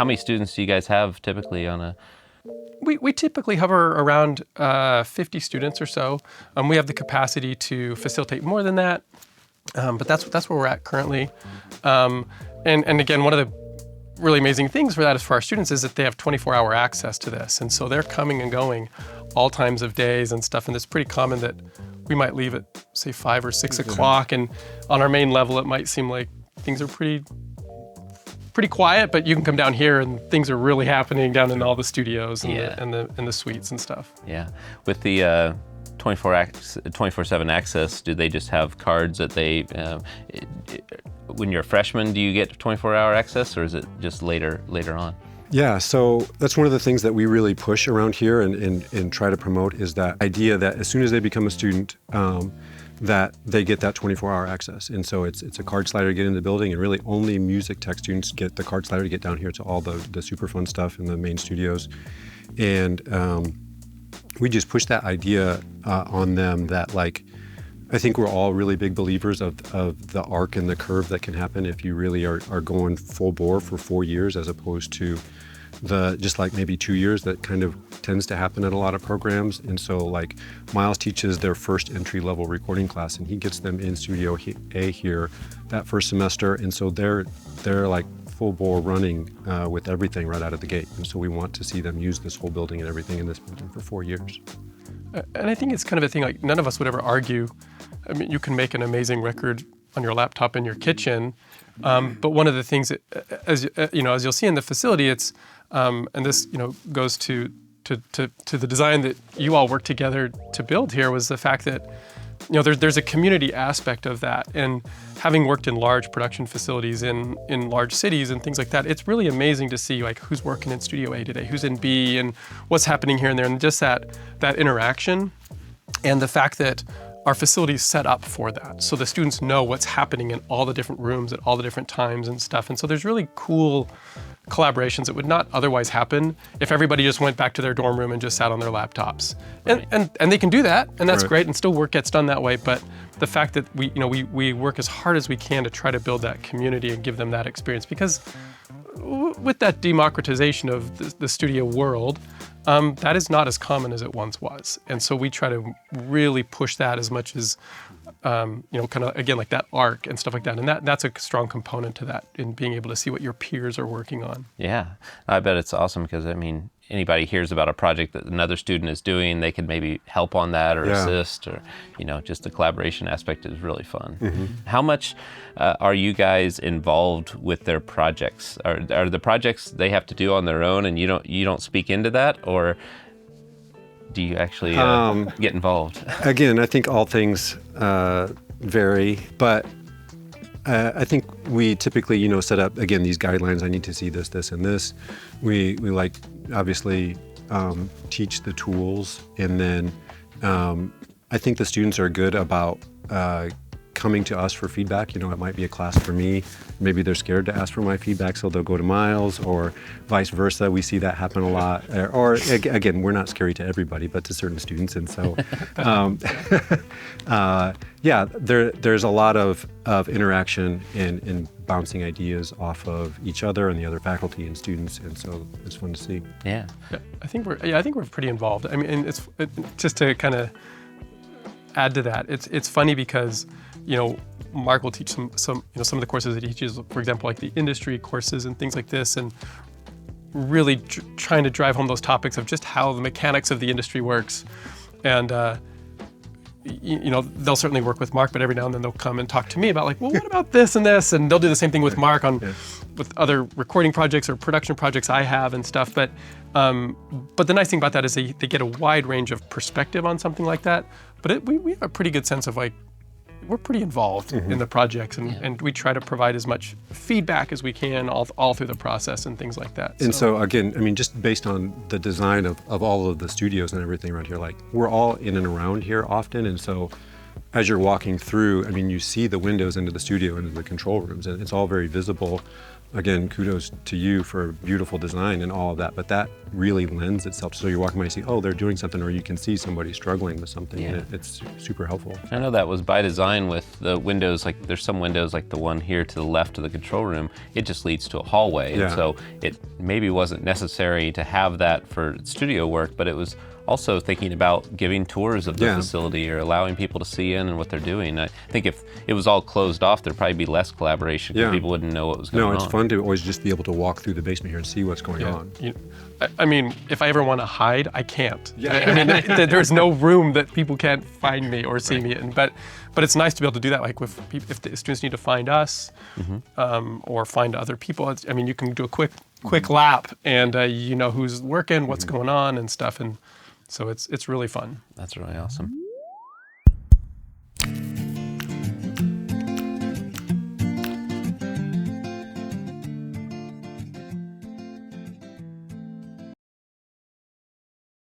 How many students do you guys have typically on a? We typically hover around 50 students or so. We have the capacity to facilitate more than that, but that's where we're at currently. And again, one of the really amazing things for that is for our students is that they have 24-hour access to this. And so they're coming and going all times of days and stuff. And it's pretty common that we might leave at, say, 5 or 6 o'clock. And on our main level, it might seem like things are pretty quiet, but you can come down here and things are really happening down in all the studios and the suites and stuff. Yeah. With the 24/7 access, do they just have cards that they, when you're a freshman, do you get 24-hour access, or is it just later on? Yeah, so that's one of the things that we really push around here and try to promote is that idea that as soon as they become a student, that they get that 24-hour access. And so it's a card slider to get in the building, and really only music tech students get the card slider to get down here to all the super fun stuff in the main studios. And we just push that idea on them that, like, I think we're all really big believers of the arc and the curve that can happen if you really are going full bore for 4 years, as opposed to just like maybe 2 years that kind of tends to happen at a lot of programs. And so, like, Miles teaches their first entry level recording class, and he gets them in Studio A here that first semester. And so they're like full bore running with everything right out of the gate. And so we want to see them use this whole building and everything in this building for 4 years. And I think it's kind of a thing, like, none of us would ever argue. I mean, you can make an amazing record on your laptop in your kitchen, but one of the things that, as you'll see in the facility, it's and this goes to the design that you all worked together to build here, was the fact that there's a community aspect of that. And having worked in large production facilities in large cities and things like that, it's really amazing to see, like, who's working in Studio A today, who's in B, and what's happening here and there, and just that interaction, and the fact that our facility is set up for that. So the students know what's happening in all the different rooms at all the different times and stuff. And so there's really cool collaborations that would not otherwise happen if everybody just went back to their dorm room and just sat on their laptops. Right. And they can do that, and that's Right. great, and still work gets done that way. But the fact that we work as hard as we can to try to build that community and give them that experience, because with that democratization of the studio world, that is not as common as it once was. And so we try to really push that as much as, kind of, again, like that arc and stuff like that. And that's a strong component to that, in being able to see what your peers are working on. Yeah, I bet it's awesome, because, I mean, anybody hears about a project that another student is doing, they could maybe help on that or assist, or, just the collaboration aspect is really fun. Mm-hmm. How much are you guys involved with their projects? Are the projects they have to do on their own, and you don't speak into that, or do you actually get involved? Again, I think all things vary, but I think we typically, set up, again, these guidelines. I need to see this, this, and this. We like, obviously, teach the tools, and then I think the students are good about coming to us for feedback. It might be a class for me. Maybe they're scared to ask for my feedback, so they'll go to Miles, or vice versa. We see that happen a lot. Or again, we're not scary to everybody, but to certain students. And so, there's a lot of interaction and bouncing ideas off of each other and the other faculty and students. And so it's fun to see. Yeah. I think we're pretty involved. I mean, and just to kind of add to that, it's funny because, Mark will teach some of the courses that he teaches, for example, like the industry courses and things like this, and really trying to drive home those topics of just how the mechanics of the industry works. And they'll certainly work with Mark, but every now and then they'll come and talk to me about, like, well, what about this and this? And they'll do the same thing with Mark with other recording projects or production projects I have and stuff. But the nice thing about that is they get a wide range of perspective on something like that. But we have a pretty good sense of, like, we're pretty involved in the projects, and we try to provide as much feedback as we can all through the process and things like that. And so again, I mean, just based on the design of all of the studios and everything around here, like, we're all in and around here often. And so as you're walking through, I mean, you see the windows into the studio, into the control rooms, and it's all very visible. again, kudos to you for beautiful design and all of that, but that really lends itself. So you're walking by and you see, oh, they're doing something, or you can see somebody struggling with something, and it's super helpful. I know that was by design with the windows, like there's some windows like the one here to the left of the control room, it just leads to a hallway. And so it maybe wasn't necessary to have that for studio work, but it was also thinking about giving tours of the facility or allowing people to see in and what they're doing. I think if it was all closed off, there'd probably be less collaboration because people wouldn't know what was going on. No, it's fun to always just be able to walk through the basement here and see what's going on. I mean, if I ever want to hide, I can't. I mean, there's no room that people can't find me or see me in. But it's nice to be able to do that. Like if the students need to find us or find other people, I mean, you can do a quick lap and you know who's working, what's going on and stuff. And so it's really fun. That's really awesome.